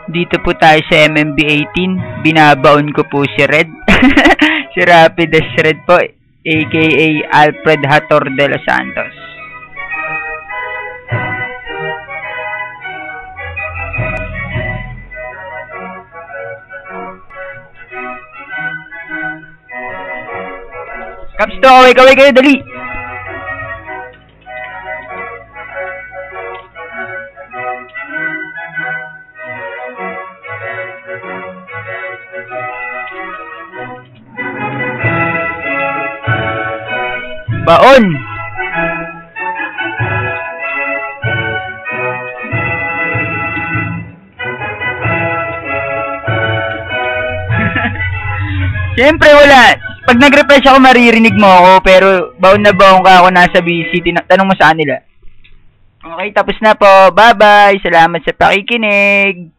Dito po tayo sa MMB 18. Binabaon ko po si Red. Si Rapidas Red po, aka Alfred Hator de los Santos. Caps to, kaway kayo, dali! Baon! Siyempre wala. Pag nag-refresh ako, maririnig mo ako, pero baon na baon ka ako nasa busy. Tanong mo sa kanila. Okay, tapos na po. Bye-bye. Salamat sa pakikinig.